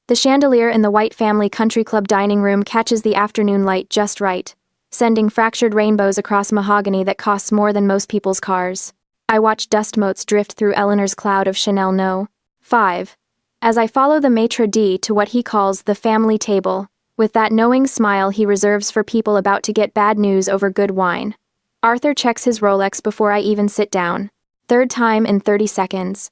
The chandelier in the White Family Country Club dining room catches the afternoon light just right, sending fractured rainbows across mahogany that costs more than most people's cars. I watch dust motes drift through Eleanor's cloud of Chanel No. 5. As I follow the maitre d' to what he calls the family table, with that knowing smile he reserves for people about to get bad news over good wine. Arthur checks his Rolex before I even sit down. Third time in 30 seconds.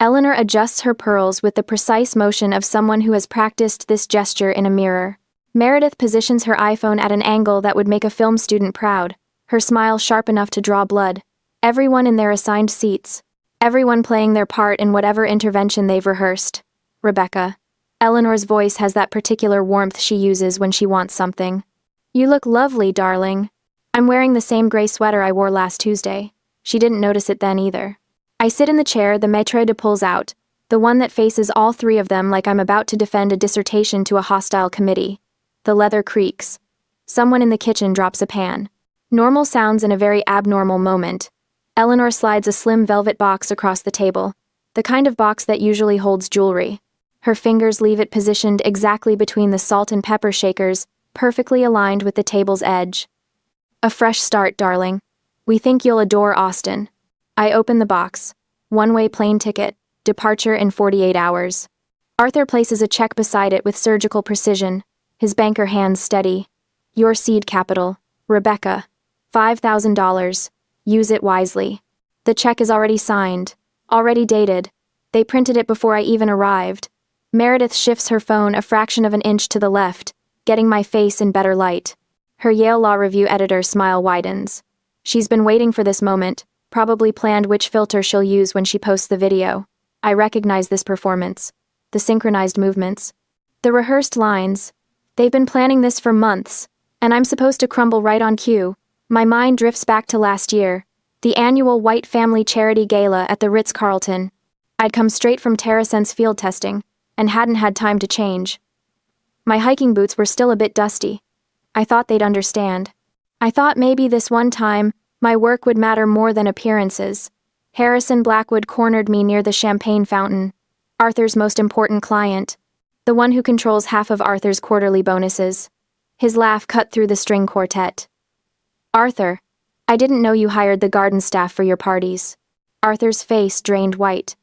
Eleanor adjusts her pearls with the precise motion of someone who has practiced this gesture in a mirror. Meredith positions her iPhone at an angle that would make a film student proud, her smile sharp enough to draw blood. Everyone in their assigned seats. Everyone playing their part in whatever intervention they've rehearsed. Rebecca. Eleanor's voice has that particular warmth she uses when she wants something. You look lovely, darling. I'm wearing the same gray sweater I wore last Tuesday. She didn't notice it then either. I sit in the chair the maitre d' pulls out, the one that faces all three of them like I'm about to defend a dissertation to a hostile committee. The leather creaks. Someone in the kitchen drops a pan. Normal sounds in a very abnormal moment. Eleanor slides a slim velvet box across the table, the kind of box that usually holds jewelry. Her fingers leave it positioned exactly between the salt and pepper shakers, perfectly aligned with the table's edge. A fresh start, darling. We think you'll adore Austin. I open the box. One-way plane ticket, departure in 48 hours. Arthur places a check beside it with surgical precision, his banker hands steady. Your seed capital, Rebecca. $5,000. Use it wisely. The check is already signed, already dated. They printed it before I even arrived. Meredith shifts her phone a fraction of an inch to the left, getting my face in better light. Her Yale Law Review editor's smile widens. She's been waiting for this moment, probably planned which filter she'll use when she posts the video. I recognize this performance. The synchronized movements. The rehearsed lines. They've been planning this for months, and I'm supposed to crumble right on cue. My mind drifts back to last year, the annual White Family Charity Gala at the Ritz-Carlton. I'd come straight from TerraSense field testing, and hadn't had time to change. My hiking boots were still a bit dusty. I thought they'd understand. I thought maybe this one time, my work would matter more than appearances. Harrison Blackwood cornered me near the champagne fountain. Arthur's most important client. The one who controls half of Arthur's quarterly bonuses. His laugh cut through the string quartet. Arthur, I didn't know you hired the garden staff for your parties. Arthur's face drained white.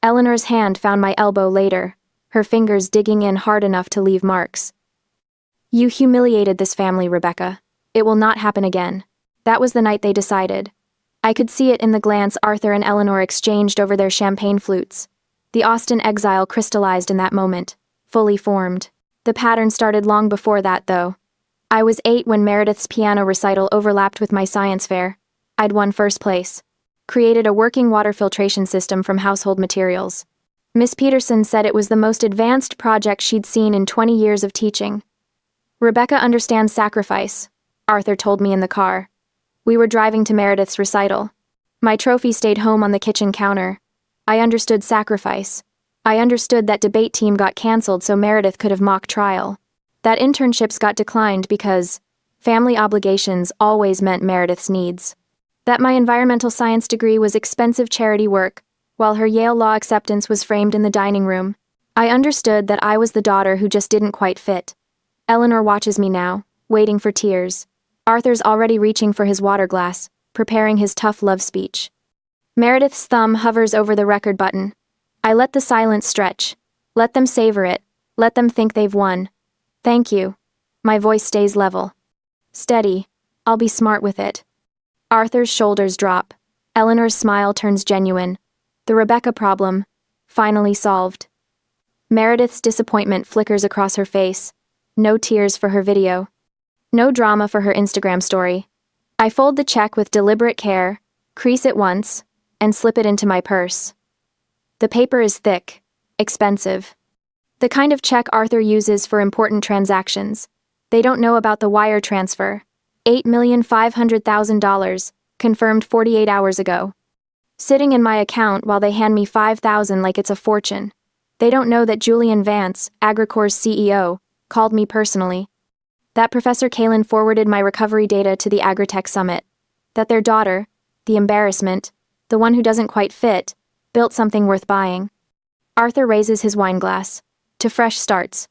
Eleanor's hand found my elbow later, her fingers digging in hard enough to leave marks. You humiliated this family, Rebecca. It will not happen again. That was the night they decided. I could see it in the glance Arthur and Eleanor exchanged over their champagne flutes. The Austin exile crystallized in that moment, fully formed. The pattern started long before that, though. I was 8 when Meredith's piano recital overlapped with my science fair. I'd won first place. Created a working water filtration system from household materials. Miss Peterson said it was the most advanced project she'd seen in 20 years of teaching. Rebecca understands sacrifice, Arthur told me in the car. We were driving to Meredith's recital. My trophy stayed home on the kitchen counter. I understood sacrifice. I understood that debate team got canceled so Meredith could have mock trial. That internships got declined because family obligations always meant Meredith's needs. That my environmental science degree was expensive charity work, while her Yale Law acceptance was framed in the dining room. I understood that I was the daughter who just didn't quite fit. Eleanor watches me now, waiting for tears. Arthur's already reaching for his water glass, preparing his tough love speech. Meredith's thumb hovers over the record button. I let the silence stretch. Let them savor it. Let them think they've won. Thank you. My voice stays level. Steady. I'll be smart with it. Arthur's shoulders drop. Eleanor's smile turns genuine. The Rebecca problem, finally solved. Meredith's disappointment flickers across her face. No tears for her video. No drama for her Instagram story. I fold the check with deliberate care, crease it once, and slip it into my purse. The paper is thick, expensive. The kind of check Arthur uses for important transactions. They don't know about the wire transfer. $8,500,000, confirmed 48 hours ago. Sitting in my account while they hand me $5,000 like it's a fortune. They don't know that Julian Vance, Agricor's CEO, called me personally. That Professor Kalin forwarded my recovery data to the AgTech summit. That their daughter, the embarrassment, the one who doesn't quite fit, built something worth buying. Arthur raises his wine glass. To fresh starts.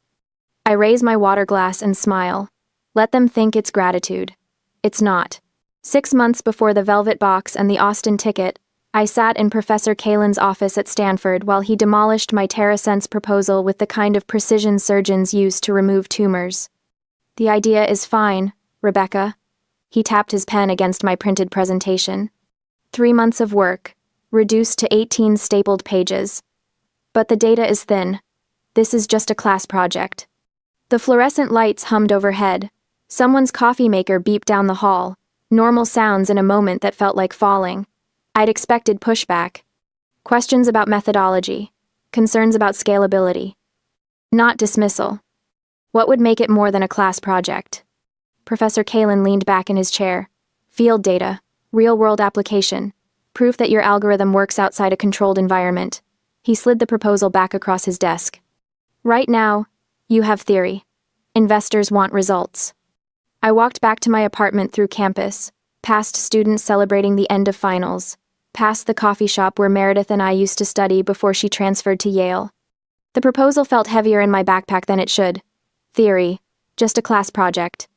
I raise my water glass and smile. Let them think it's gratitude. It's not. 6 months before the Velvet Box and the Austin ticket, I sat in Professor Kalen's office at Stanford while he demolished my TerraSense proposal with the kind of precision surgeons use to remove tumors. The idea is fine, Rebecca. He tapped his pen against my printed presentation. 3 months of work, reduced to 18 stapled pages. But the data is thin. This is just a class project. The fluorescent lights hummed overhead. Someone's coffee maker beeped down the hall. Normal sounds in a moment that felt like falling. I'd expected pushback. Questions about methodology. Concerns about scalability. Not dismissal. What would make it more than a class project? Professor Kalen leaned back in his chair. Field data. Real-world application. Proof that your algorithm works outside a controlled environment. He slid the proposal back across his desk. Right now, you have theory. Investors want results. I walked back to my apartment through campus, past students celebrating the end of finals, past the coffee shop where Meredith and I used to study before she transferred to Yale. The proposal felt heavier in my backpack than it should. Theory. Just a class project.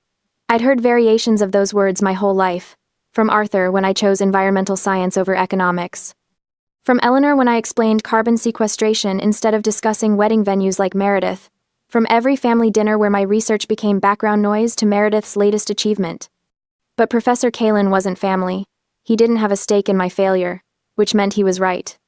I'd heard variations of those words my whole life. From Arthur when I chose environmental science over economics. From Eleanor when I explained carbon sequestration instead of discussing wedding venues like Meredith. From every family dinner where my research became background noise to Meredith's latest achievement. But Professor Kalen wasn't family. He didn't have a stake in my failure, which meant he was right.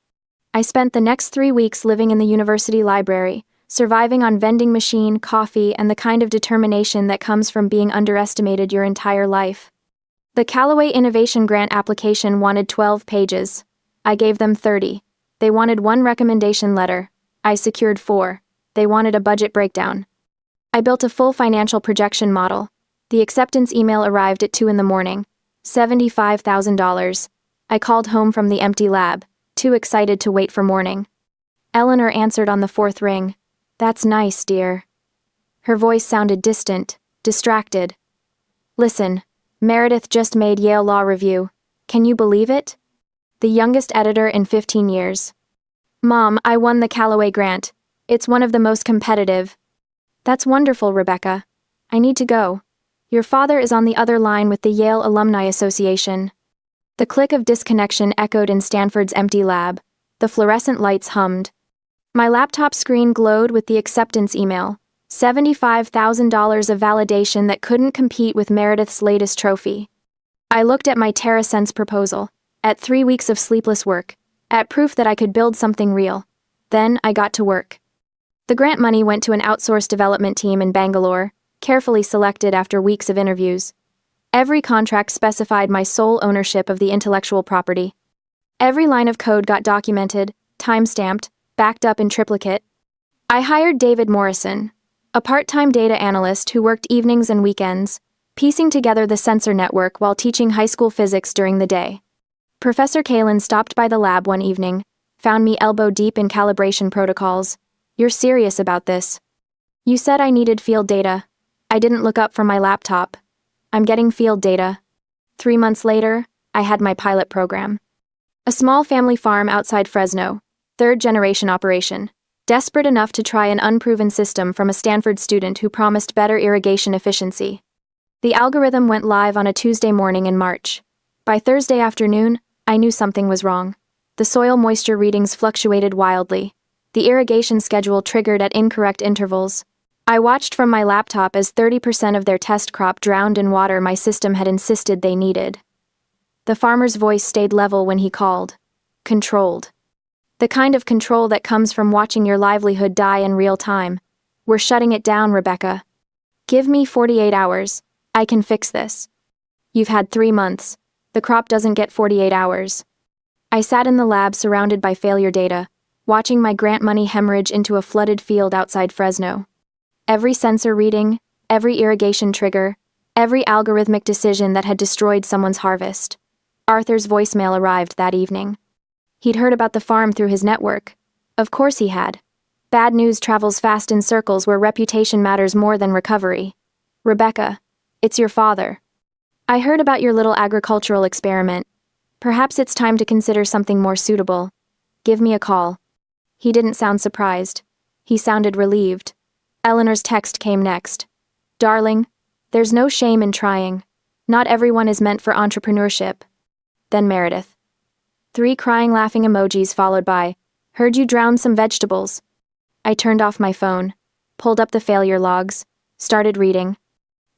I spent the next 3 weeks living in the university library, surviving on vending machine, coffee, and the kind of determination that comes from being underestimated your entire life. The Callaway Innovation Grant application wanted 12 pages. I gave them 30. They wanted 1 recommendation letter. I secured 4. They wanted a budget breakdown. I built a full financial projection model. The acceptance email arrived at 2 a.m. $75,000. I called home from the empty lab, too excited to wait for morning. Eleanor answered on the 4th ring. That's nice, dear. Her voice sounded distant, distracted. Listen, Meredith just made Yale Law Review. Can you believe it? The youngest editor in 15 years. Mom, I won the Callaway grant. It's one of the most competitive. That's wonderful, Rebecca. I need to go. Your father is on the other line with the Yale Alumni Association. The click of disconnection echoed in Stanford's empty lab. The fluorescent lights hummed. My laptop screen glowed with the acceptance email. $75,000 of validation that couldn't compete with Meredith's latest trophy. I looked at my TerraSense proposal, at 3 weeks of sleepless work, at proof that I could build something real. Then I got to work. The grant money went to an outsourced development team in Bangalore, carefully selected after weeks of interviews. Every contract specified my sole ownership of the intellectual property. Every line of code got documented, time-stamped, backed up in triplicate. I hired David Morrison, a part-time data analyst who worked evenings and weekends, piecing together the sensor network while teaching high school physics during the day. Professor Kalen stopped by the lab one evening, found me elbow-deep in calibration protocols. You're serious about this. You said I needed field data. I didn't look up from my laptop. I'm getting field data. 3 months later, I had my pilot program. A small family farm outside Fresno, 3rd-generation operation, desperate enough to try an unproven system from a Stanford student who promised better irrigation efficiency. The algorithm went live on a Tuesday morning in March. By Thursday afternoon, I knew something was wrong. The soil moisture readings fluctuated wildly. The irrigation schedule triggered at incorrect intervals. I watched from my laptop as 30% of their test crop drowned in water my system had insisted they needed. The farmer's voice stayed level when he called. Controlled. The kind of control that comes from watching your livelihood die in real time. We're shutting it down, Rebecca. Give me 48 hours. I can fix this. You've had 3 months. The crop doesn't get 48 hours. I sat in the lab surrounded by failure data, watching my grant money hemorrhage into a flooded field outside Fresno. Every sensor reading, every irrigation trigger, every algorithmic decision that had destroyed someone's harvest. Arthur's voicemail arrived that evening. He'd heard about the farm through his network. Of course he had. Bad news travels fast in circles where reputation matters more than recovery. Rebecca, it's your father. I heard about your little agricultural experiment. Perhaps it's time to consider something more suitable. Give me a call. He didn't sound surprised. He sounded relieved. Eleanor's text came next. Darling, there's no shame in trying. Not everyone is meant for entrepreneurship. Then Meredith. 3 crying laughing emojis followed by, heard you drowned some vegetables. I turned off my phone, pulled up the failure logs, started reading.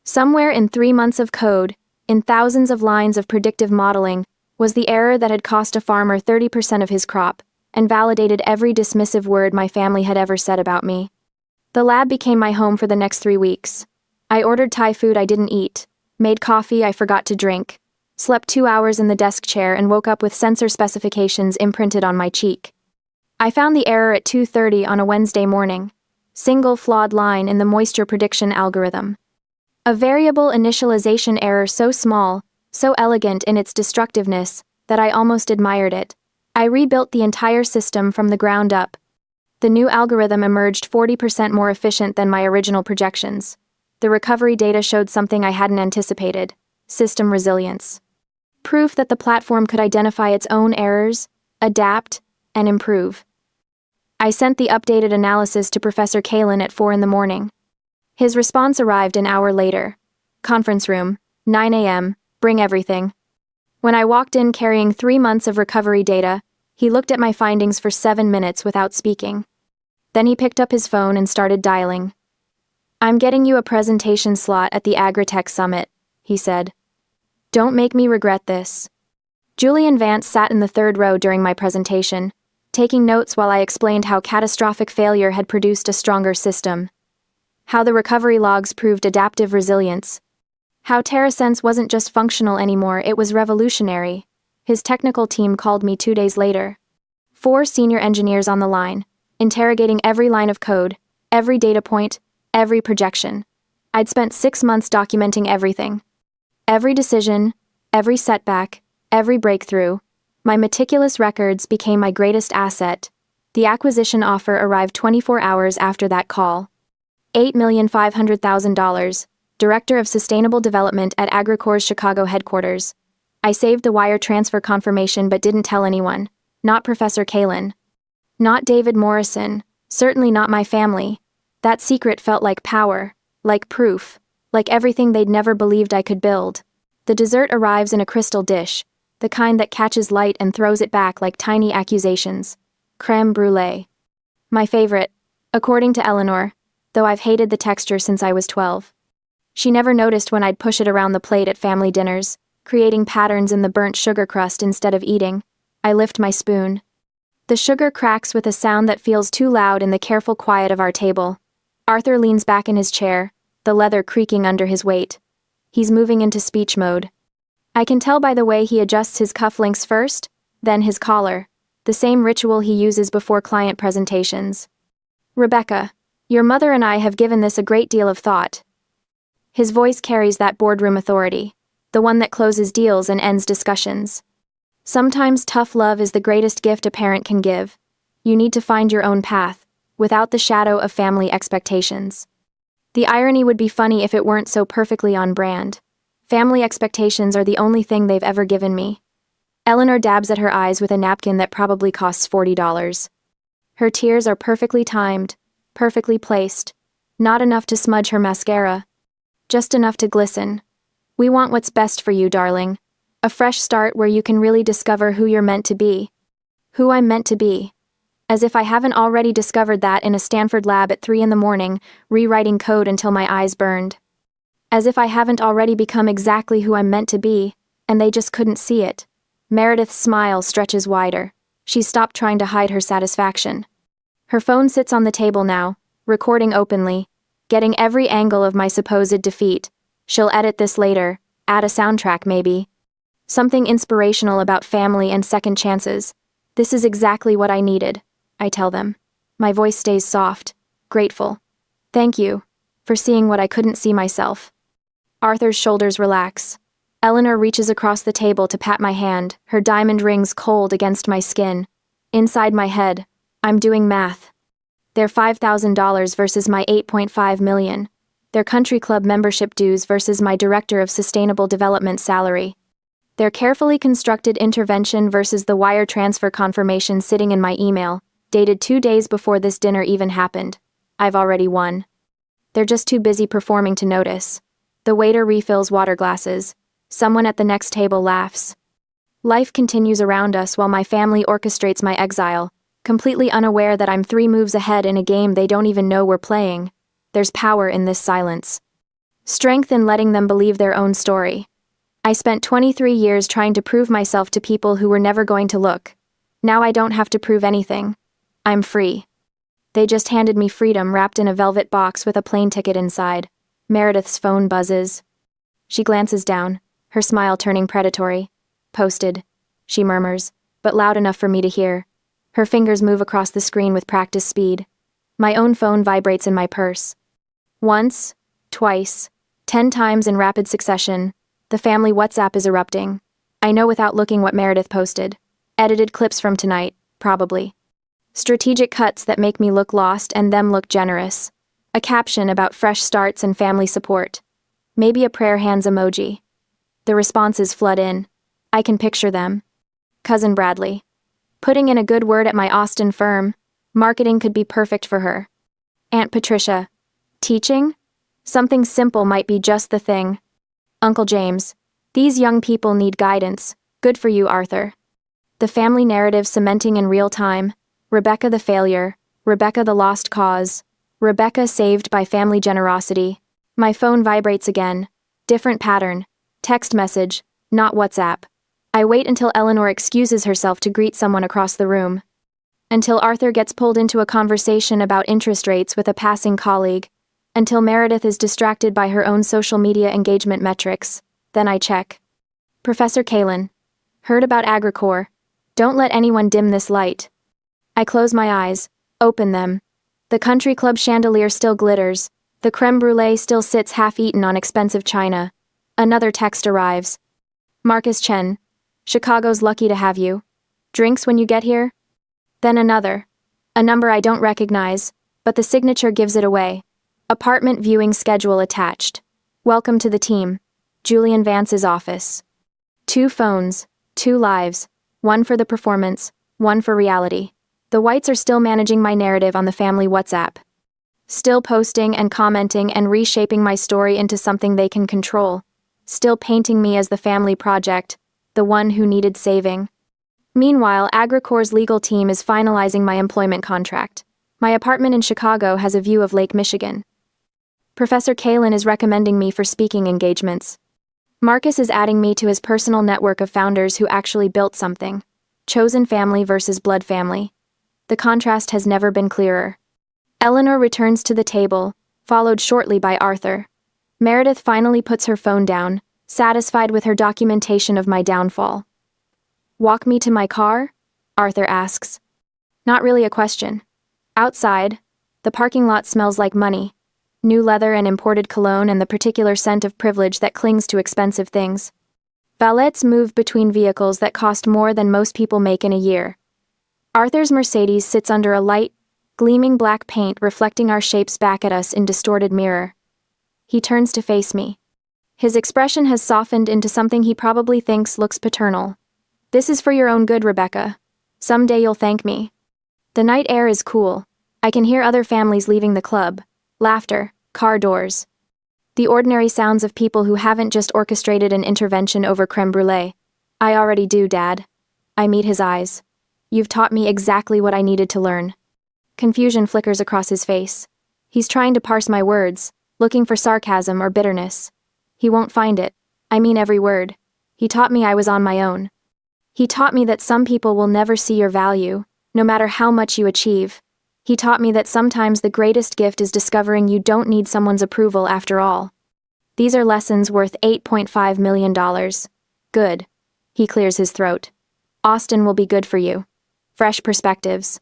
Somewhere in 3 months of code, in thousands of lines of predictive modeling, was the error that had cost a farmer 30% of his crop, and validated every dismissive word my family had ever said about me. The lab became my home for the next 3 weeks. I ordered Thai food I didn't eat, made coffee I forgot to drink, slept 2 hours in the desk chair and woke up with sensor specifications imprinted on my cheek. I found the error at 2:30 on a Wednesday morning. Single flawed line in the moisture prediction algorithm. A variable initialization error so small, so elegant in its destructiveness, that I almost admired it. I rebuilt the entire system from the ground up. The new algorithm emerged 40% more efficient than my original projections. The recovery data showed something I hadn't anticipated: system resilience. Proof that the platform could identify its own errors, adapt, and improve. I sent the updated analysis to Professor Kalin at 4 in the morning. His response arrived an hour later. Conference room, 9 a.m., bring everything. When I walked in carrying 3 months of recovery data, he looked at my findings for 7 minutes without speaking. Then he picked up his phone and started dialing. I'm getting you a presentation slot at the AgTech Summit, he said. Don't make me regret this. Julian Vance sat in the 3rd row during my presentation, taking notes while I explained how catastrophic failure had produced a stronger system. How the recovery logs proved adaptive resilience. How TerraSense wasn't just functional anymore, it was revolutionary. His technical team called me 2 days later. 4 senior engineers on the line, interrogating every line of code, every data point, every projection. I'd spent 6 months documenting everything. Every decision, every setback, every breakthrough. My meticulous records became my greatest asset. The acquisition offer arrived 24 hours after that call. $8,500,000, Director of Sustainable Development at Agricor's Chicago headquarters. I saved the wire transfer confirmation but didn't tell anyone. Not Professor Kalin. Not David Morrison. Certainly not my family. That secret felt like power, like proof, like everything they'd never believed I could build. The dessert arrives in a crystal dish, the kind that catches light and throws it back like tiny accusations. Crème brûlée. My favorite, according to Eleanor, though I've hated the texture since I was 12. She never noticed when I'd push it around the plate at family dinners, creating patterns in the burnt sugar crust instead of eating. I lift my spoon. The sugar cracks with a sound that feels too loud in the careful quiet of our table. Arthur leans back in his chair, the leather creaking under his weight. He's moving into speech mode. I can tell by the way he adjusts his cufflinks first, then his collar, the same ritual he uses before client presentations. Rebecca, your mother and I have given this a great deal of thought. His voice carries that boardroom authority, the one that closes deals and ends discussions. Sometimes tough love is the greatest gift a parent can give. You need to find your own path, without the shadow of family expectations. The irony would be funny if it weren't so perfectly on brand. Family expectations are the only thing they've ever given me. Eleanor dabs at her eyes with a napkin that probably costs $40. Her tears are perfectly timed, perfectly placed, not enough to smudge her mascara, just enough to glisten. We want what's best for you, darling. A fresh start where you can really discover who you're meant to be. Who I'm meant to be. As if I haven't already discovered that in a Stanford lab at 3 in the morning, rewriting code until my eyes burned. As if I haven't already become exactly who I'm meant to be, and they just couldn't see it. Meredith's smile stretches wider. She's stopped trying to hide her satisfaction. Her phone sits on the table now, recording openly, getting every angle of my supposed defeat. She'll edit this later, add a soundtrack maybe. Something inspirational about family and second chances. This is exactly what I needed, I tell them. My voice stays soft, grateful. Thank you, for seeing what I couldn't see myself. Arthur's shoulders relax. Eleanor reaches across the table to pat my hand, her diamond rings cold against my skin. Inside my head, I'm doing math. Their $5,000 versus my $8.5 million. Their country club membership dues versus my director of sustainable development salary. Their carefully constructed intervention versus the wire transfer confirmation sitting in my email, dated 2 days before this dinner even happened. I've already won. They're just too busy performing to notice. The waiter refills water glasses. Someone at the next table laughs. Life continues around us while my family orchestrates my exile, completely unaware that I'm 3 moves ahead in a game they don't even know we're playing. There's power in this silence. Strength in letting them believe their own story. I spent 23 years trying to prove myself to people who were never going to look. Now I don't have to prove anything. I'm free. They just handed me freedom wrapped in a velvet box with a plane ticket inside. Meredith's phone buzzes. She glances down, her smile turning predatory. Posted, she murmurs, but loud enough for me to hear. Her fingers move across the screen with practice speed. My own phone vibrates in my purse. Once, twice, 10 times in rapid succession, the family WhatsApp is erupting. I know without looking what Meredith posted. Edited clips from tonight, probably. Strategic cuts that make me look lost and them look generous. A caption about fresh starts and family support. Maybe a prayer hands emoji. The responses flood in. I can picture them. Cousin Bradley. Putting in a good word at my Austin firm. Marketing could be perfect for her. Aunt Patricia. Teaching? Something simple might be just the thing. Uncle James. These young people need guidance. Good for you, Arthur. The family narrative cementing in real time. Rebecca the failure. Rebecca the lost cause. Rebecca saved by family generosity. My phone vibrates again. Different pattern. Text message, not WhatsApp. I wait until Eleanor excuses herself to greet someone across the room. Until Arthur gets pulled into a conversation about interest rates with a passing colleague. Until Meredith is distracted by her own social media engagement metrics. Then I check. Professor Kalin. Heard about AgriCore. Don't let anyone dim this light. I close my eyes, open them. The country club chandelier still glitters. The creme brulee still sits half-eaten on expensive china. Another text arrives. Marcus Chen. Chicago's lucky to have you. Drinks when you get here? Then another. A number I don't recognize, but the signature gives it away. Apartment viewing schedule attached. Welcome to the team. Julian Vance's office. 2 phones, 2 lives. One for the performance, one for reality. The Whites are still managing my narrative on the family WhatsApp. Still posting and commenting and reshaping my story into something they can control. Still painting me as the family project, the one who needed saving. Meanwhile, AgriCore's legal team is finalizing my employment contract. My apartment in Chicago has a view of Lake Michigan. Professor Kalin is recommending me for speaking engagements. Marcus is adding me to his personal network of founders who actually built something. Chosen family versus blood family. The contrast has never been clearer. Eleanor returns to the table, followed shortly by Arthur. Meredith finally puts her phone down, satisfied with her documentation of my downfall. Walk me to my car? Arthur asks. Not really a question. Outside, the parking lot smells like money. New leather and imported cologne and the particular scent of privilege that clings to expensive things. Valets move between vehicles that cost more than most people make in a year. Arthur's Mercedes sits under a light, gleaming black paint reflecting our shapes back at us in distorted mirror. He turns to face me. His expression has softened into something he probably thinks looks paternal. This is for your own good, Rebecca. Someday you'll thank me. The night air is cool. I can hear other families leaving the club. Laughter, car doors. The ordinary sounds of people who haven't just orchestrated an intervention over creme brulee. I already do, Dad. I meet his eyes. You've taught me exactly what I needed to learn. Confusion flickers across his face. He's trying to parse my words, looking for sarcasm or bitterness. He won't find it. I mean every word. He taught me I was on my own. He taught me that some people will never see your value, no matter how much you achieve. He taught me that sometimes the greatest gift is discovering you don't need someone's approval after all. These are lessons worth $8.5 million. Good. He clears his throat. Austin will be good for you. Fresh perspectives.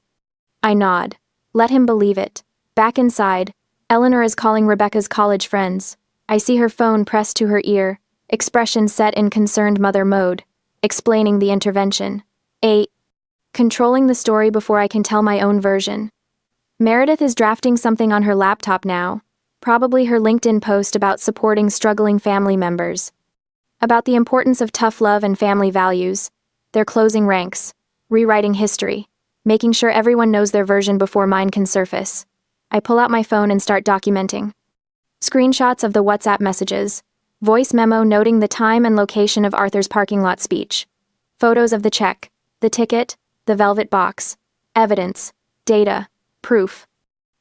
I nod. Let him believe it. Back inside, Eleanor is calling Rebecca's college friends. I see her phone pressed to her ear, expression set in concerned mother mode, explaining the intervention. Controlling the story before I can tell my own version. Meredith is drafting something on her laptop now, probably her LinkedIn post about supporting struggling family members. About the importance of tough love and family values. They're closing ranks, rewriting history. making sure everyone knows their version before mine can surface. I pull out my phone and start documenting. Screenshots of the WhatsApp messages, voice memo noting the time and location of Arthur's parking lot speech, photos of the check, the ticket, the velvet box, evidence, data, proof.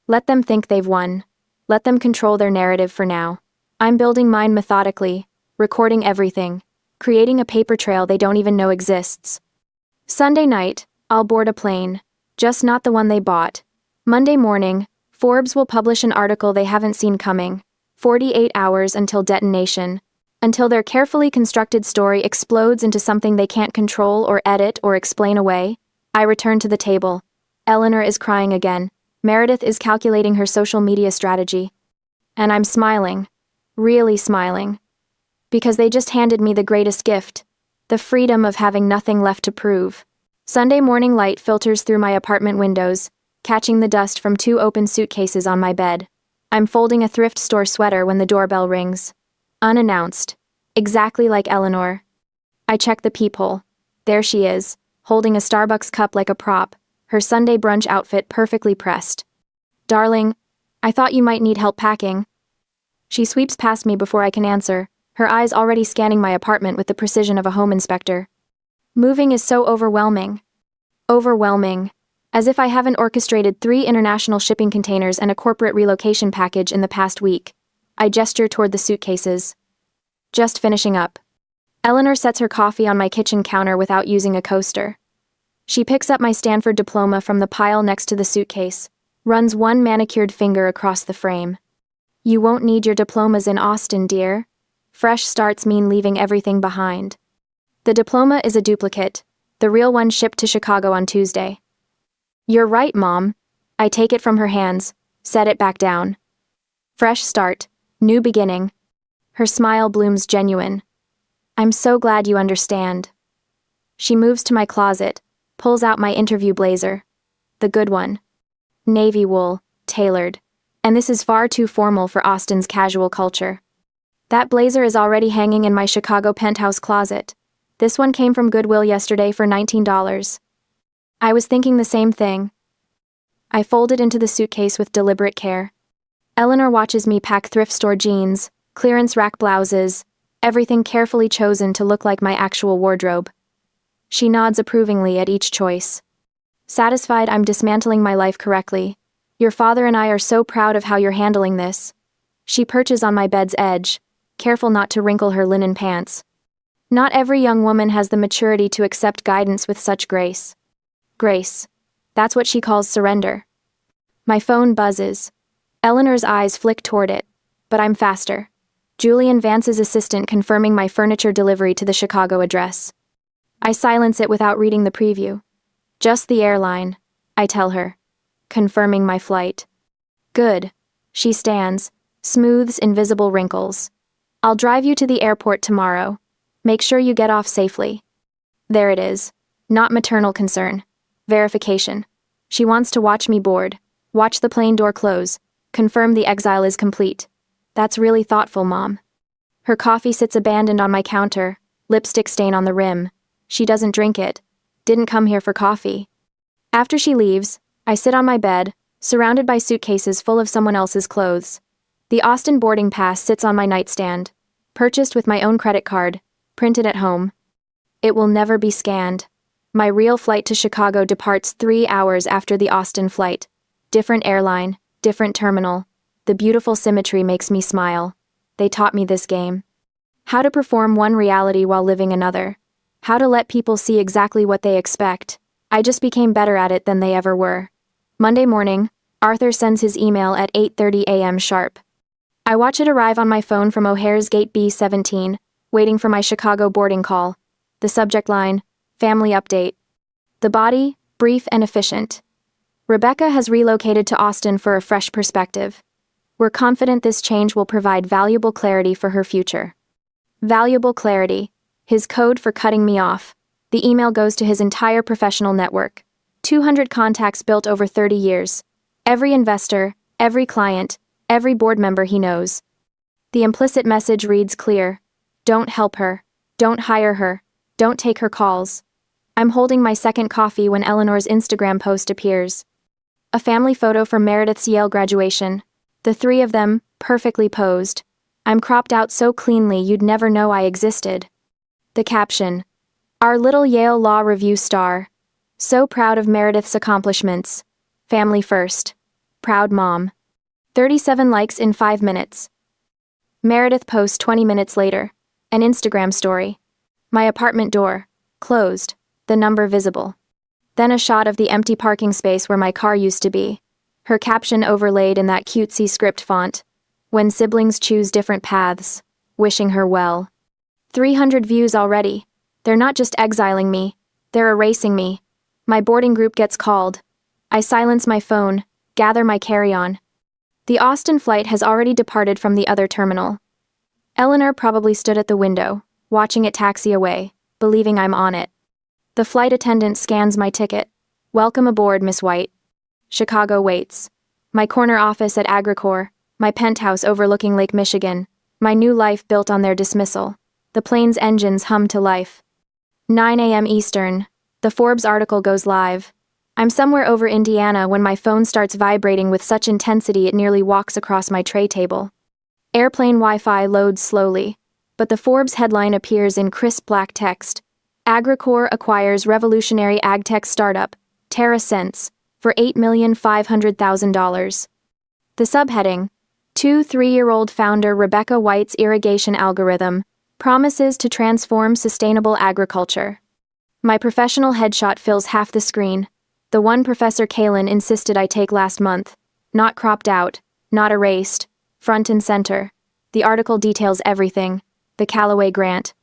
Let them think they've won. Let them control their narrative for now. I'm building mine methodically, recording everything, creating a paper trail they don't even know exists. Sunday night, I'll board a plane, just not the one they bought. Monday morning, Forbes will publish an article they haven't seen coming. 48 hours until detonation. Until their carefully constructed story explodes into something they can't control or edit or explain away. I return to the table. Eleanor is crying again. Meredith is calculating her social media strategy. And I'm smiling. Really smiling. Because they just handed me the greatest gift. The freedom of having nothing left to prove. Sunday morning light filters through my apartment windows, catching the dust from 2 open suitcases on my bed. I'm folding a thrift store sweater when the doorbell rings. Unannounced. Exactly like Eleanor. I check the peephole. There she is, holding a Starbucks cup like a prop, her Sunday brunch outfit perfectly pressed. Darling, I thought you might need help packing. She sweeps past me before I can answer, her eyes already scanning my apartment with the precision of a home inspector. Moving is so overwhelming. Overwhelming. As if I haven't orchestrated 3 international shipping containers and a corporate relocation package in the past week. I gesture toward the suitcases. Just finishing up. Eleanor sets her coffee on my kitchen counter without using a coaster. She picks up my Stanford diploma from the pile next to the suitcase, runs one manicured finger across the frame. You won't need your diplomas in Austin, dear. Fresh starts mean leaving everything behind. The diploma is a duplicate, the real one shipped to Chicago on Tuesday. You're right, Mom. I take it from her hands, set it back down. Fresh start, new beginning. Her smile blooms genuine. I'm so glad you understand. She moves to my closet, pulls out my interview blazer. The good one. Navy wool, tailored. And this is far too formal for Austin's casual culture. That blazer is already hanging in my Chicago penthouse closet. This one came from Goodwill yesterday for $19. I was thinking the same thing. I fold it into the suitcase with deliberate care. Eleanor watches me pack thrift store jeans, clearance rack blouses, everything carefully chosen to look like my actual wardrobe. She nods approvingly at each choice. Satisfied I'm dismantling my life correctly. Your father and I are so proud of how you're handling this. She perches on my bed's edge, careful not to wrinkle her linen pants. Not every young woman has the maturity to accept guidance with such grace. Grace. That's what she calls surrender. My phone buzzes. Eleanor's eyes flick toward it, but I'm faster. Julian Vance's assistant confirming my furniture delivery to the Chicago address. I silence it without reading the preview. Just the airline, I tell her, confirming my flight. Good. She stands, smooths invisible wrinkles. I'll drive you to the airport tomorrow. Make sure you get off safely. There it is. Not maternal concern. Verification. She wants to watch me board, watch the plane door close, confirm the exile is complete. That's really thoughtful, Mom. Her coffee sits abandoned on my counter, lipstick stain on the rim. She doesn't drink it. Didn't come here for coffee. After she leaves, I sit on my bed, surrounded by suitcases full of someone else's clothes. The Austin boarding pass sits on my nightstand, purchased with my own credit card, printed at home. It will never be scanned. My real flight to Chicago departs 3 hours after the Austin flight. Different airline, different terminal. The beautiful symmetry makes me smile. They taught me this game. How to perform one reality while living another. How to let people see exactly what they expect. I just became better at it than they ever were. Monday morning, Arthur sends his email at 8:30 a.m. sharp. I watch it arrive on my phone from O'Hare's Gate B17, waiting for my Chicago boarding call. The subject line, family update. The body, brief and efficient. Rebecca has relocated to Austin for a fresh perspective. We're confident this change will provide valuable clarity for her future. Valuable clarity. His code for cutting me off. The email goes to his entire professional network. 200 contacts built over 30 years. Every investor, every client, every board member he knows. The implicit message reads clear. Don't help her. Don't hire her. Don't take her calls. I'm holding my second coffee when Eleanor's Instagram post appears. A family photo from Meredith's Yale graduation. The three of them, perfectly posed. I'm cropped out so cleanly you'd never know I existed. The caption. Our little Yale Law Review star. So proud of Meredith's accomplishments. Family first. Proud mom. 37 likes in 5 minutes. Meredith posts 20 minutes later. An Instagram story. My apartment door. Closed. The number visible. Then a shot of the empty parking space where my car used to be. Her caption overlaid in that cutesy script font. When siblings choose different paths. Wishing her well. 300 views already. They're not just exiling me. They're erasing me. My boarding group gets called. I silence my phone, gather my carry-on. The Austin flight has already departed from the other terminal. Eleanor probably stood at the window, watching it taxi away, believing I'm on it. The flight attendant scans my ticket. Welcome aboard, Miss White. Chicago waits. My corner office at AgriCorps, my penthouse overlooking Lake Michigan, my new life built on their dismissal. The plane's engines hum to life. 9 a.m. Eastern. The Forbes article goes live. I'm somewhere over Indiana when my phone starts vibrating with such intensity it nearly walks across my tray table. Airplane Wi-Fi loads slowly, but the Forbes headline appears in crisp black text. AgriCorps acquires revolutionary AgTech startup, TerraSense, for $8,500,000. The subheading, 3-year-old founder Rebecca White's irrigation algorithm, promises to transform sustainable agriculture. My professional headshot fills half the screen, the one Professor Kalin insisted I take last month, not cropped out, not erased, front and center. The article details everything, the Callaway grant,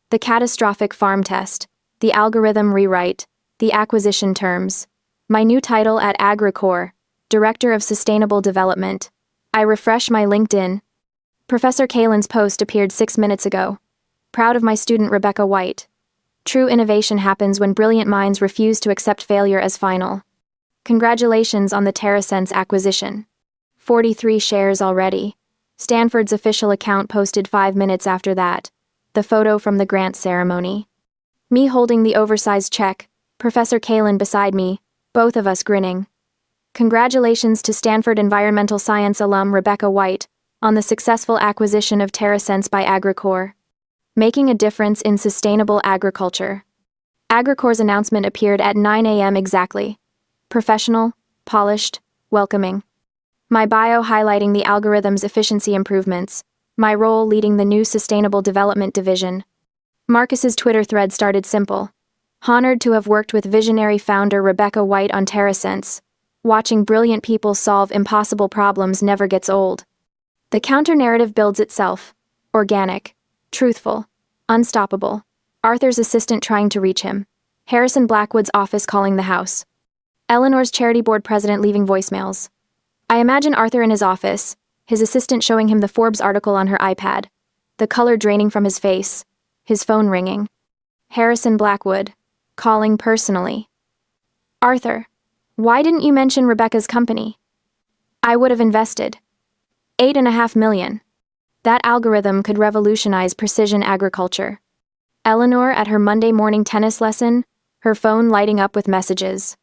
the catastrophic farm test, the algorithm rewrite, the acquisition terms. My new title at AgriCorps, Director of Sustainable Development. I refresh my LinkedIn. Professor Kalin's post appeared 6 minutes ago. Proud of my student Rebecca White. True innovation happens when brilliant minds refuse to accept failure as final. Congratulations on the TerraSense acquisition. 43 shares already. Stanford's official account posted 5 minutes after that. The photo from the grant ceremony. Me holding the oversized check, Professor Kalin beside me, both of us grinning. Congratulations to Stanford Environmental Science alum Rebecca White on the successful acquisition of TerraSense by AgriCorps. Making a difference in sustainable agriculture. AgriCorps' announcement appeared at 9 a.m. exactly. Professional, polished, welcoming. My bio highlighting the algorithm's efficiency improvements. My role leading the new Sustainable Development Division. Marcus's Twitter thread started simple. Honored to have worked with visionary founder Rebecca White on TerraSense. Watching brilliant people solve impossible problems never gets old. The counter-narrative builds itself. Organic. Truthful. Unstoppable. Arthur's assistant trying to reach him. Harrison Blackwood's office calling the house. Eleanor's charity board president leaving voicemails. I imagine Arthur in his office, his assistant showing him the Forbes article on her iPad, the color draining from his face, his phone ringing. Harrison Blackwood, calling personally. Arthur, why didn't you mention Rebecca's company? I would have invested. $8.5 million. That algorithm could revolutionize precision agriculture. Eleanor at her Monday morning tennis lesson, her phone lighting up with messages.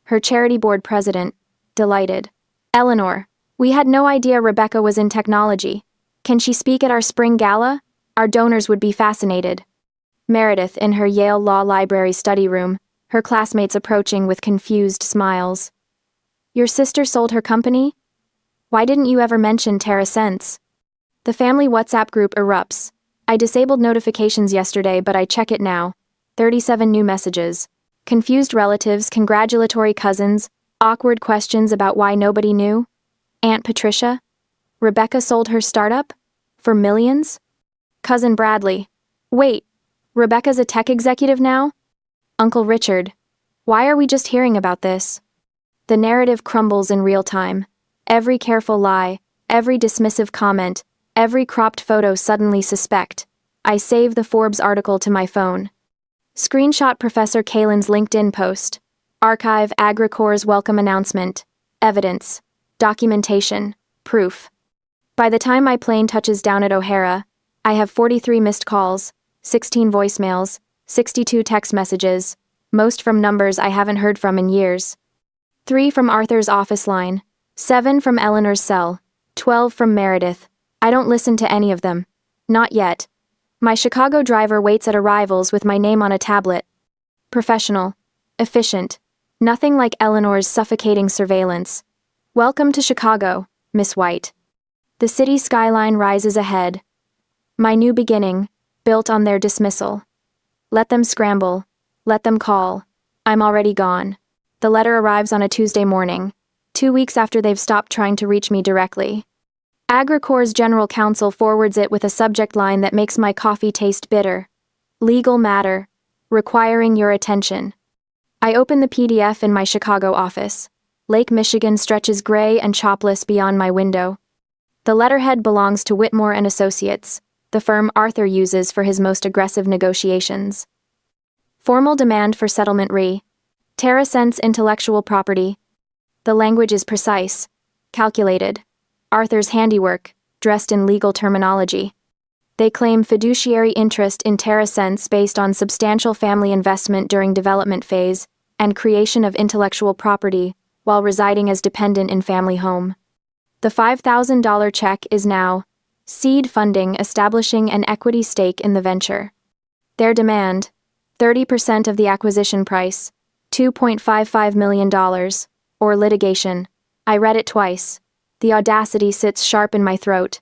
Her charity board president, delighted. Eleanor, we had no idea Rebecca was in technology. Can she speak at our spring gala? Our donors would be fascinated. Meredith in her Yale Law Library study room, her classmates approaching with confused smiles. Your sister sold her company? Why didn't you ever mention TerraSense? The family WhatsApp group erupts. I disabled notifications yesterday, but I check it now. 37 new messages. Confused relatives, congratulatory cousins, awkward questions about why nobody knew. Aunt Patricia? Rebecca sold her startup? For millions? Cousin Bradley. Wait, Rebecca's a tech executive now? Uncle Richard. Why are we just hearing about this? The narrative crumbles in real time. Every careful lie, every dismissive comment, every cropped photo suddenly suspect. I save the Forbes article to my phone. Screenshot Professor Kalin's LinkedIn post. Archive AgriCorps' welcome announcement. Evidence. Documentation. Proof. By the time my plane touches down at O'Hara, I have 43 missed calls, 16 voicemails, 62 text messages, most from numbers I haven't heard from in years. 3 from Arthur's office line, 7 from Eleanor's cell, 12 from Meredith. I don't listen to any of them. Not yet. My Chicago driver waits at arrivals with my name on a tablet. Professional. Efficient. Nothing like Eleanor's suffocating surveillance. Welcome to Chicago, Miss White. The city skyline rises ahead. My new beginning, built on their dismissal. Let them scramble. Let them call. I'm already gone. The letter arrives on a Tuesday morning, 2 weeks after they've stopped trying to reach me directly. AgriCorps' general counsel forwards it with a subject line that makes my coffee taste bitter. Legal matter. Requiring your attention. I open the PDF in my Chicago office. Lake Michigan stretches gray and chopless beyond my window. The letterhead belongs to Whitmore and Associates, the firm Arthur uses for his most aggressive negotiations. Formal demand for settlement re. TerraSense intellectual property. The language is precise, calculated. Arthur's handiwork, dressed in legal terminology. They claim fiduciary interest in TerraSense based on substantial family investment during development phase and creation of intellectual property while residing as dependent in family home. The $5,000 check is now seed funding establishing an equity stake in the venture. Their demand, 30% of the acquisition price, $2.55 million, or litigation. I read it twice. The audacity sits sharp in my throat.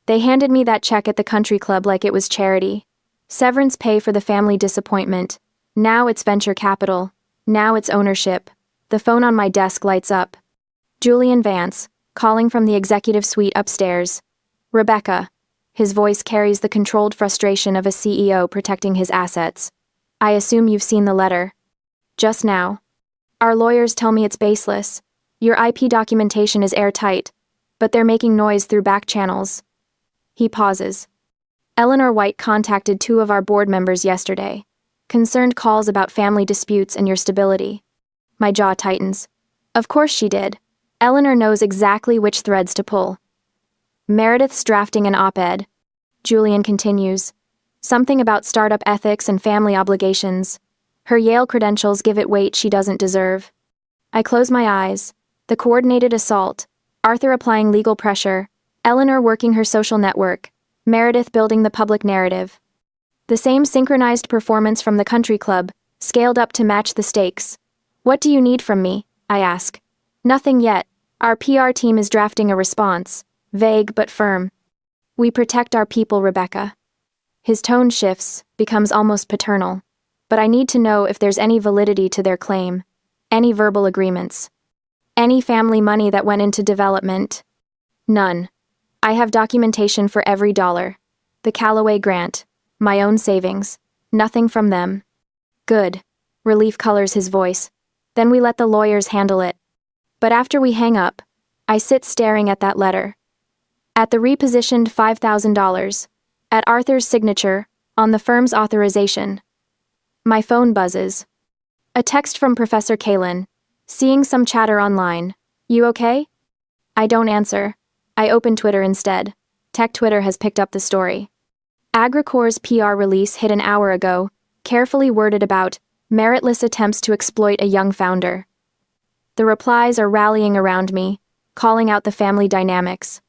They handed me that check at the country club like it was charity. Severance pay for the family disappointment. Now it's venture capital. Now it's ownership. The phone on my desk lights up. Julian Vance, calling from the executive suite upstairs. Rebecca. His voice carries the controlled frustration of a CEO protecting his assets. I assume you've seen the letter. Just now. Our lawyers tell me it's baseless. Your IP documentation is airtight, but they're making noise through back channels. He pauses. Eleanor White contacted 2 of our board members yesterday. Concerned calls about family disputes and your stability. My jaw tightens. Of course she did. Eleanor knows exactly which threads to pull. Meredith's drafting an op-ed. Julian continues. Something about startup ethics and family obligations. Her Yale credentials give it weight she doesn't deserve. I close my eyes. The coordinated assault. Arthur applying legal pressure. Eleanor working her social network. Meredith building the public narrative. The same synchronized performance from the country club, scaled up to match the stakes. What do you need from me? I ask. Nothing yet. Our PR team is drafting a response. Vague but firm. We protect our people, Rebecca. His tone shifts, becomes almost paternal. But I need to know if there's any validity to their claim. Any verbal agreements. Any family money that went into development. None. I have documentation for every dollar. The Callaway grant. My own savings. Nothing from them. Good. Relief colors his voice. Then we let the lawyers handle it. But after we hang up, I sit staring at that letter. At the repositioned $5,000. At Arthur's signature, on the firm's authorization. My phone buzzes. A text from Professor Kalin. Seeing some chatter online. You okay? I don't answer. I open Twitter instead. Tech Twitter has picked up the story. AgriCorps' PR release hit an hour ago, carefully worded about meritless attempts to exploit a young founder. The replies are rallying around me, calling out the family dynamics.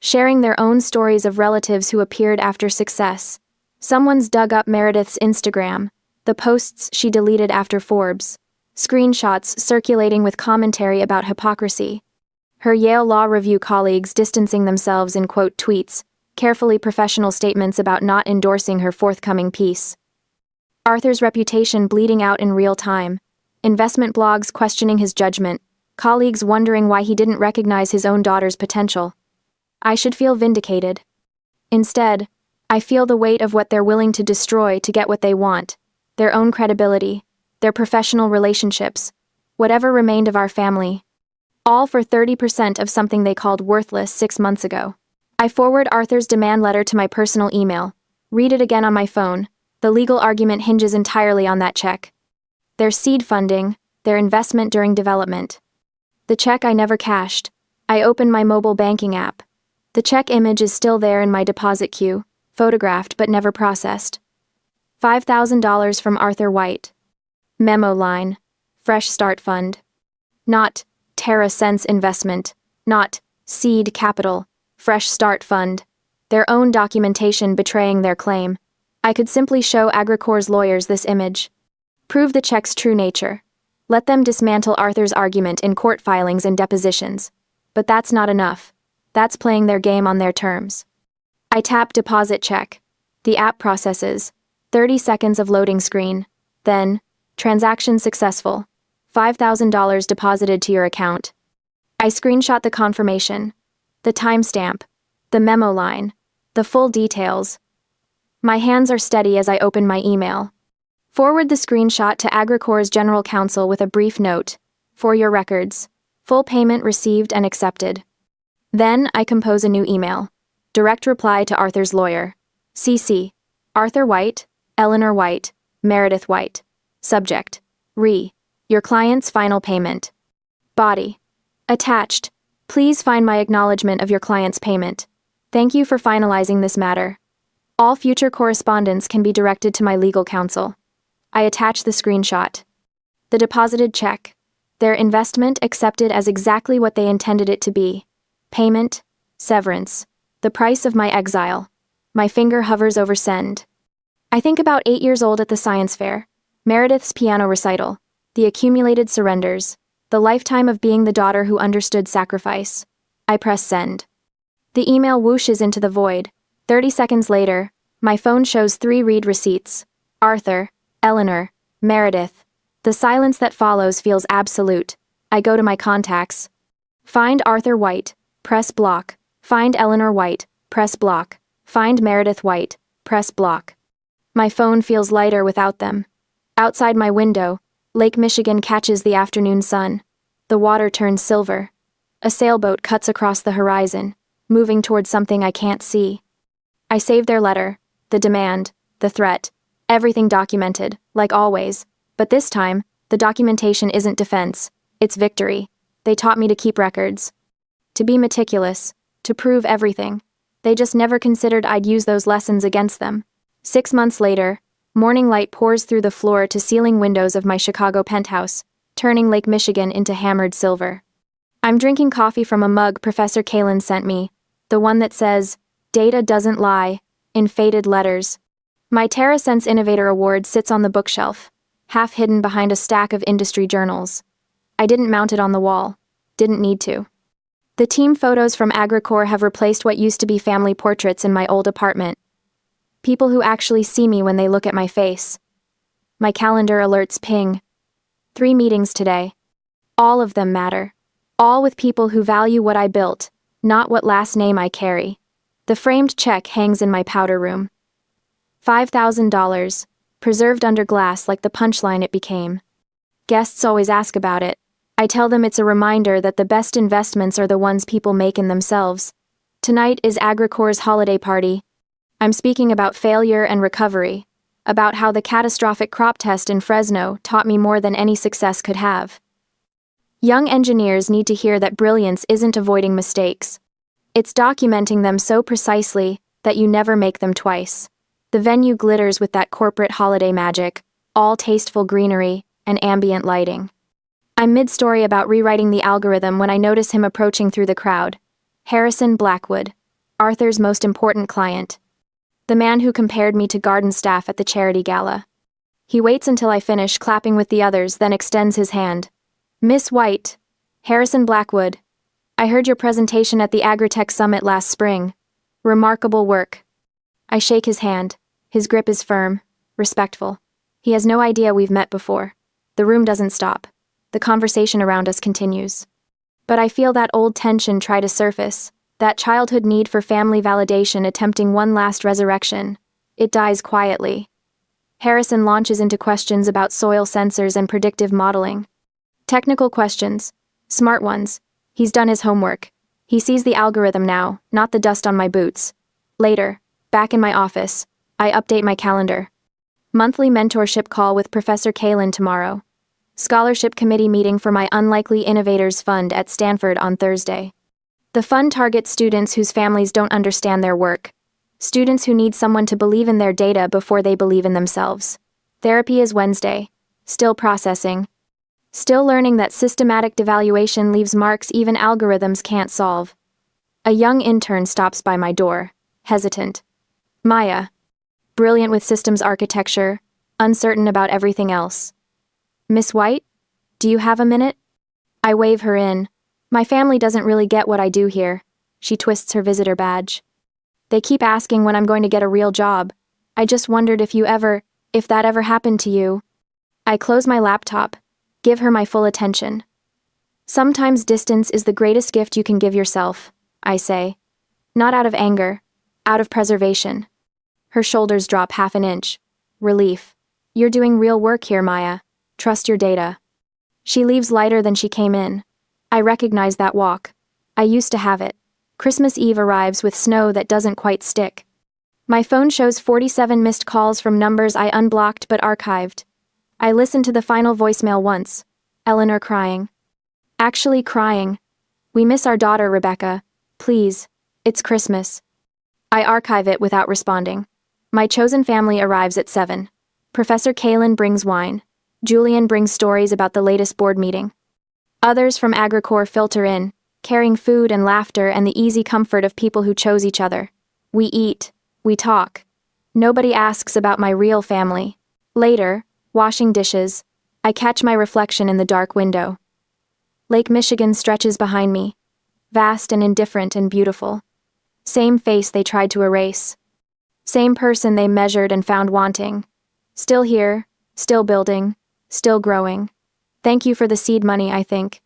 Sharing their own stories of relatives who appeared after success. Someone's dug up Meredith's Instagram, the posts she deleted after Forbes. Screenshots circulating with commentary about hypocrisy. Her Yale Law Review colleagues distancing themselves in quote tweets, carefully professional statements about not endorsing her forthcoming piece. Arthur's reputation bleeding out in real time. Investment blogs questioning his judgment. Colleagues wondering why he didn't recognize his own daughter's potential. I should feel vindicated. Instead, I feel the weight of what they're willing to destroy to get what they want. Their own credibility. Their professional relationships. Whatever remained of our family. All for 30% of something they called worthless 6 months ago. I forward Arthur's demand letter to my personal email. Read it again on my phone. The legal argument hinges entirely on that check. Their seed funding, their investment during development. The check I never cashed. I open my mobile banking app. The check image is still there in my deposit queue, photographed but never processed. $5,000 from Arthur White. Memo line. Fresh Start Fund. Not Terra Sense Investment. Not Seed Capital. Fresh Start Fund. Their own documentation betraying their claim. I could simply show Agricor's lawyers this image. Prove the check's true nature. Let them dismantle Arthur's argument in court filings and depositions. But that's not enough. That's playing their game on their terms. I tap Deposit Check. The app processes. 30 seconds of loading screen. Then, transaction successful. $5,000 deposited to your account. I screenshot the confirmation. The timestamp. The memo line. The full details. My hands are steady as I open my email. Forward the screenshot to Agricor's General Counsel with a brief note. For your records. Full payment received and accepted. Then I compose a new email. Direct reply to Arthur's lawyer. CC. Arthur White, Eleanor White, Meredith White. Subject. Your client's final payment. Body. Attached. Please find my acknowledgement of your client's payment. Thank you for finalizing this matter. All future correspondence can be directed to my legal counsel. I attach the screenshot. The deposited check. Their investment accepted as exactly what they intended it to be. Payment. Severance. The price of my exile. My finger hovers over send. I think about 8 years old at the science fair. Meredith's piano recital. The accumulated surrenders. The lifetime of being the daughter who understood sacrifice. I press send. The email whooshes into the void. 30 seconds later, my phone shows 3 read receipts. Arthur, Eleanor, Meredith. The silence that follows feels absolute. I go to my contacts. Find Arthur White. Press block. Find Eleanor White. Press block. Find Meredith White. Press block. My phone feels lighter without them. Outside my window, Lake Michigan catches the afternoon sun. The water turns silver. A sailboat cuts across the horizon, moving towards something I can't see. I save their letter, the demand, the threat, everything documented, like always. But this time, the documentation isn't defense, it's victory. They taught me to keep records. To be meticulous, to prove everything. They just never considered I'd use those lessons against them. 6 months later, morning light pours through the floor-to-ceiling windows of my Chicago penthouse, turning Lake Michigan into hammered silver. I'm drinking coffee from a mug Professor Kalin sent me, the one that says, "Data doesn't lie," in faded letters. My TerraSense Innovator Award sits on the bookshelf, half hidden behind a stack of industry journals. I didn't mount it on the wall. Didn't need to. The team photos from Agricor have replaced what used to be family portraits in my old apartment. People who actually see me when they look at my face. My calendar alerts ping. 3 meetings today. All of them matter. All with people who value what I built, not what last name I carry. The framed check hangs in my powder room. $5,000, preserved under glass like the punchline it became. Guests always ask about it. I tell them it's a reminder that the best investments are the ones people make in themselves. Tonight is Agricor's holiday party. I'm speaking about failure and recovery, about how the catastrophic crop test in Fresno taught me more than any success could have. Young engineers need to hear that brilliance isn't avoiding mistakes. It's documenting them so precisely that you never make them twice. The venue glitters with that corporate holiday magic, all tasteful greenery and ambient lighting. I'm mid-story about rewriting the algorithm when I notice him approaching through the crowd. Harrison Blackwood, Arthur's most important client. The man who compared me to garden staff at the charity gala. He waits until I finish clapping with the others, then extends his hand. "Miss White, Harrison Blackwood, I heard your presentation at the AgTech Summit last spring. Remarkable work." I shake his hand. His grip is firm, respectful. He has no idea we've met before. The room doesn't stop. The conversation around us continues. But I feel that old tension try to surface, that childhood need for family validation attempting one last resurrection. It dies quietly. Harrison launches into questions about soil sensors and predictive modeling. Technical questions. Smart ones. He's done his homework. He sees the algorithm now, not the dust on my boots. Later, back in my office, I update my calendar. Monthly mentorship call with Professor Kalin tomorrow. Scholarship committee meeting for my Unlikely Innovators Fund at Stanford on Thursday. The fund targets students whose families don't understand their work. Students who need someone to believe in their data before they believe in themselves. Therapy is Wednesday. Still processing. Still learning that systematic devaluation leaves marks even algorithms can't solve. A young intern stops by my door, hesitant. Maya. Brilliant with systems architecture, uncertain about everything else. Miss White? Do you have a minute? I wave her in. My family doesn't really get what I do here. She twists her visitor badge. They keep asking when I'm going to get a real job. I just wondered if that ever happened to you. I close my laptop, give her my full attention. Sometimes distance is the greatest gift you can give yourself, I say. Not out of anger, out of preservation. Her shoulders drop half an inch. Relief. You're doing real work here, Maya. Trust your data. She leaves lighter than she came in. I recognize that walk. I used to have it. Christmas Eve arrives with snow that doesn't quite stick. My phone shows 47 missed calls from numbers I unblocked but archived. I listened to the final voicemail once. Eleanor crying. Actually crying. We miss our daughter, Rebecca. Please. It's Christmas. I archive it without responding. My chosen family arrives at 7. Professor Kalen brings wine. Julian brings stories about the latest board meeting. Others from AgriCorps filter in, carrying food and laughter and the easy comfort of people who chose each other. We eat. We talk. Nobody asks about my real family. Later, washing dishes, I catch my reflection in the dark window. Lake Michigan stretches behind me, vast and indifferent and beautiful. Same face they tried to erase. Same person they measured and found wanting. Still here, still building, still growing. Thank you for the seed money, I think.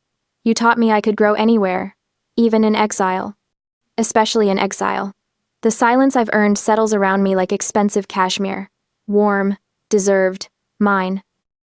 You taught me I could grow anywhere, even in exile. Especially in exile. The silence I've earned settles around me like expensive cashmere. Warm, deserved, mine.